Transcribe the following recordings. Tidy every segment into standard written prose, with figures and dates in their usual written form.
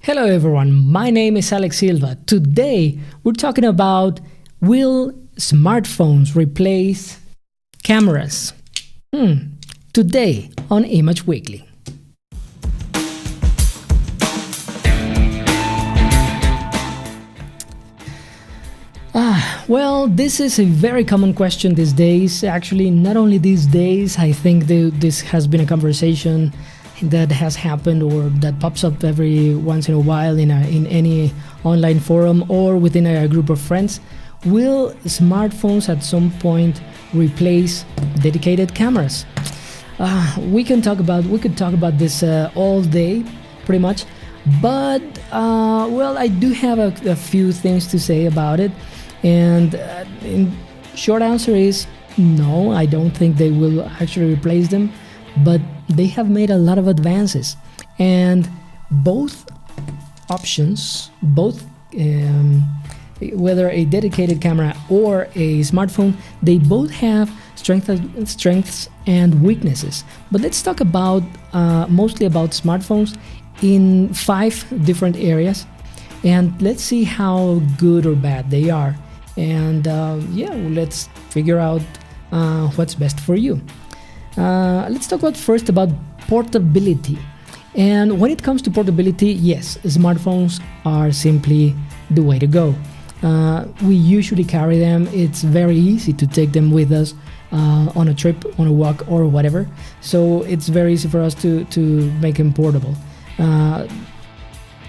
Hello everyone, my name is Alex Silva. Today we're talking about, will smartphones replace cameras? Today on Image Weekly. Well, this is a very common question these days. Actually, not only these days, I think this has been a conversation that has happened or that pops up every once in a while in any online forum or within a group of friends. Will smartphones at some point replace dedicated cameras? We could talk about this all day, pretty much. But well, I do have a few things to say about it, and in short answer is no. I don't think they will actually replace them, but they have made a lot of advances, and both options, whether a dedicated camera or a smartphone, they both have strengths and weaknesses. But let's talk about mostly about smartphones in 5 different areas, and let's see how good or bad they are, and let's figure out what's best for you. Let's talk first about portability. And when it comes to portability, yes, smartphones are simply the way to go. We usually carry them. It's very easy to take them with us on a trip, on a walk, or whatever. So it's very easy for us to make them portable.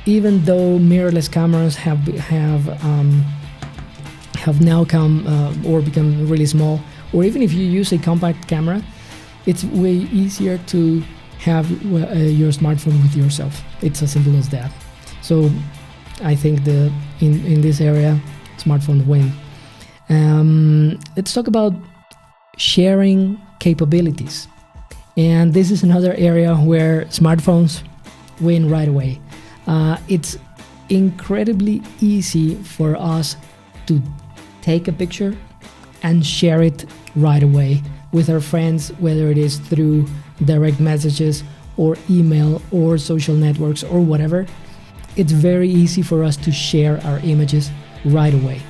Even though mirrorless cameras have now come or become really small, or even if you use a compact camera, it's way easier to have your smartphone with yourself. It's as simple as that. So I think in this area, smartphones win. Let's talk about sharing capabilities. And this is another area where smartphones win right away. It's incredibly easy for us to take a picture and share it right away with our friends, whether it is through direct messages or email or social networks or whatever. It's very easy for us to share our images right away.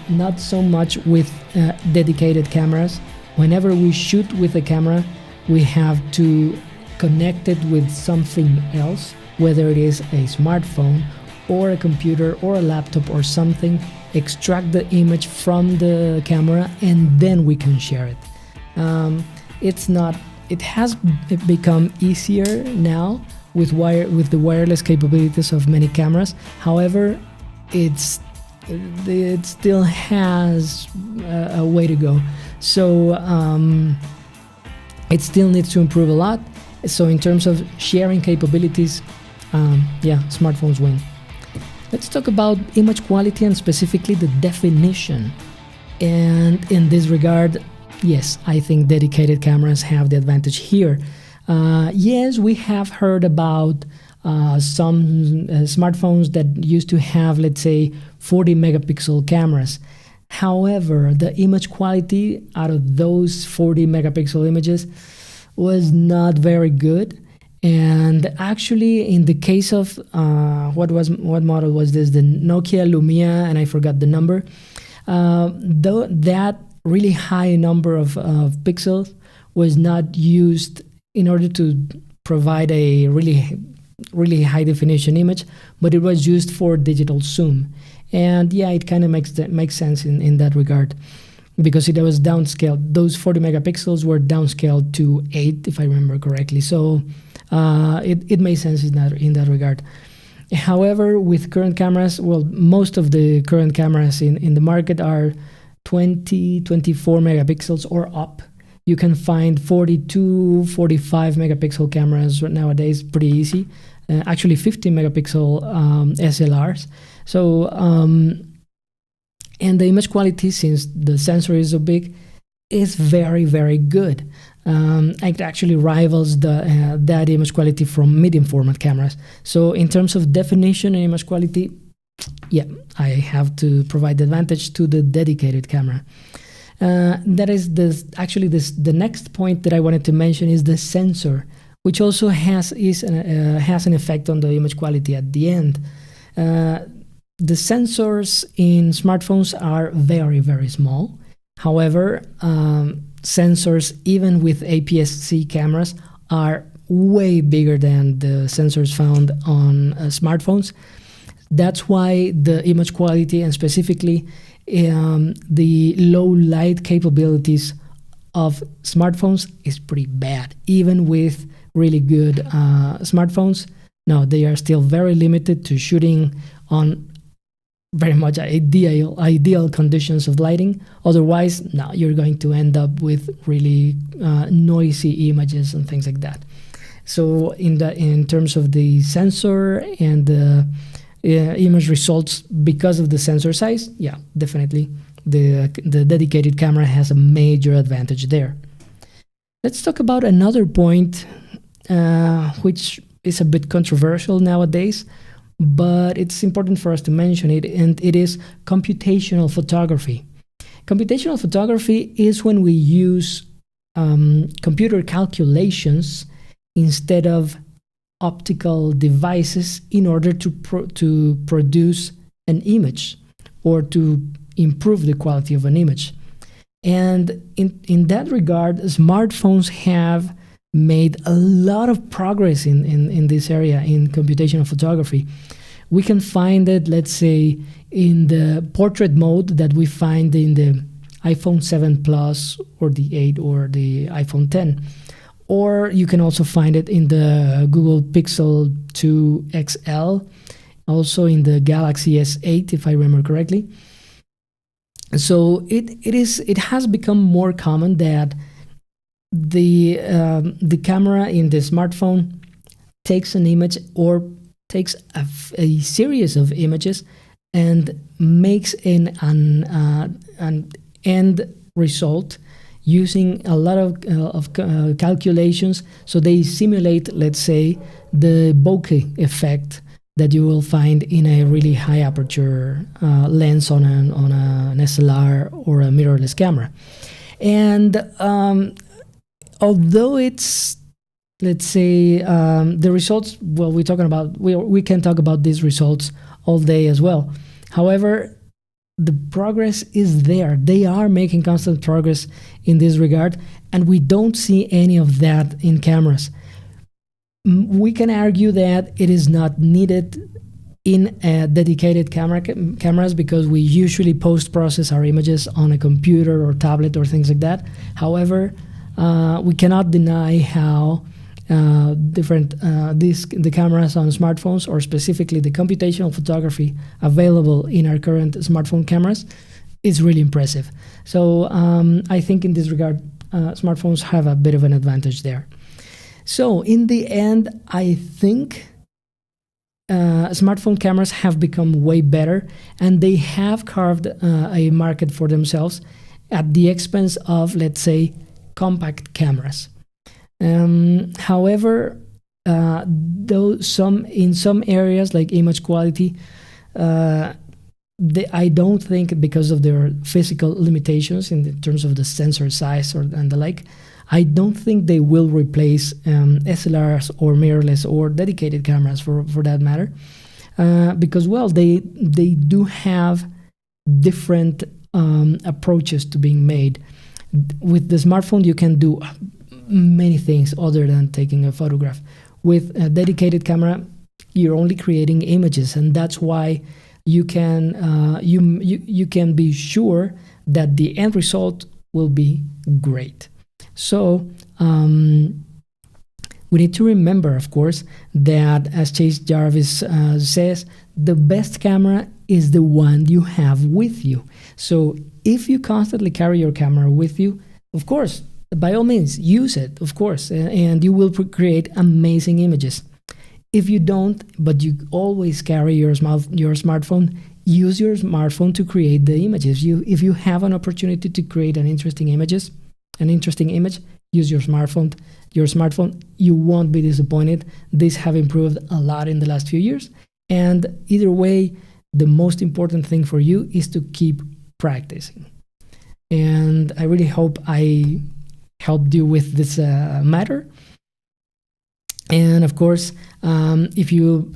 Not so much with dedicated cameras. Whenever we shoot with a camera, we have to connect it with something else, whether it is a smartphone or a computer or a laptop or something, extract the image from the camera, and then we can share it. It has become easier now with the wireless capabilities of many cameras. However, it still has a way to go. So it still needs to improve a lot. So in terms of sharing capabilities, smartphones win. Let's talk about image quality and specifically the definition. And in this regard, yes, I think dedicated cameras have the advantage here. Yes, we have heard about some smartphones that used to have, let's say, 40 megapixel cameras. However, the image quality out of those 40 megapixel images was not very good. And actually, in the case of what model was this? The Nokia Lumia, and I forgot the number. That really high number of pixels was not used in order to provide a really high definition image, but it was used for digital zoom. And yeah, it kind of makes sense in that regard, because it was downscaled. Those 40 megapixels were downscaled to 8, if I remember correctly. So it makes sense in that regard. However, with current cameras, well, most of the current cameras in the market are 24 megapixels or up. You can find 42, 45 megapixel cameras nowadays pretty easy. Actually 50 megapixel SLRs. So and the image quality, since the sensor is so big, is very, very good. It actually rivals that image quality from medium format cameras. So in terms of definition and image quality, yeah, I have to provide the advantage to the dedicated camera. That is the next point that I wanted to mention is the sensor. which also has an effect on the image quality at the end. The sensors in smartphones are very, very small. However, sensors, even with APS-C cameras, are way bigger than the sensors found on smartphones. That's why the image quality, and specifically the low light capabilities of smartphones, is pretty bad. Even with really good smartphones, no, they are still very limited to shooting on very much ideal conditions of lighting. Otherwise, no, you're going to end up with really noisy images and things like that. So in terms of the sensor and the image results, because of the sensor size, yeah, definitely the dedicated camera has a major advantage there. Let's talk about another point, which is a bit controversial nowadays, but it's important for us to mention it, and it is computational photography. Computational photography is when we use computer calculations instead of optical devices in order to produce an image or to improve the quality of an image. And in that regard, smartphones have made a lot of progress in this area, in computational photography. We can find it, let's say, in the portrait mode that we find in the iPhone 7 Plus or the 8 or the iPhone 10. Or you can also find it in the Google Pixel 2 XL, also in the Galaxy S8, if I remember correctly. So it has become more common that the camera in the smartphone takes an image or takes a series of images and makes an end result using a lot of calculations. So they simulate, let's say, the bokeh effect that you will find in a really high aperture lens on an SLR or a mirrorless camera. And although it's, let's say, the results, well, we can talk about these results all day as well. However, the progress is there. They are making constant progress in this regard, and we don't see any of that in cameras. We can argue that it is not needed in dedicated cameras because we usually post-process our images on a computer or tablet or things like that. However, we cannot deny how different the cameras on smartphones, or specifically the computational photography available in our current smartphone cameras, is really impressive. So I think in this regard, smartphones have a bit of an advantage there. So in the end, I think smartphone cameras have become way better, and they have carved a market for themselves at the expense of, let's say, compact cameras. However, though in some areas like image quality, I don't think, because of their physical limitations in terms of the sensor size and the like, I don't think they will replace SLRs or mirrorless or dedicated cameras for that matter, because, well, they do have different approaches to being made. With the smartphone, you can do many things other than taking a photograph. With a dedicated camera, you're only creating images, and that's why you can you can be sure that the end result will be great. So we need to remember, of course, that, as Chase Jarvis says, the best camera is the one you have with you. So if you constantly carry your camera with you, of course, by all means, use it, of course, and you will create amazing images. If you don't, but you always carry your smartphone, use your smartphone to create the images. If you have an opportunity to create an interesting image, use your smartphone. You won't be disappointed. These have improved a lot in the last few years. And either way, the most important thing for you is to keep practicing. And I really hope I helped you with this matter. And of course, if you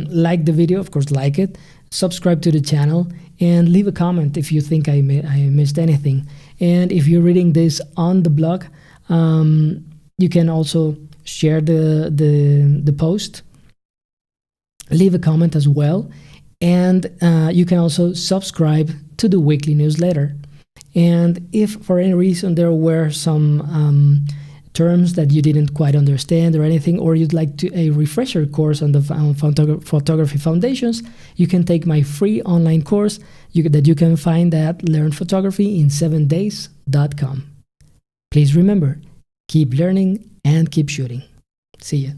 like the video, of course, like it, subscribe to the channel, and leave a comment if you think I missed anything. And if you're reading this on the blog, you can also share the post, leave a comment as well, and you can also subscribe to the weekly newsletter. And if for any reason there were some terms that you didn't quite understand or anything, or you'd like a refresher course on the photography foundations, you can take my free online course that you can find at learnphotography in7days.com. Please remember, keep learning and keep shooting. See ya.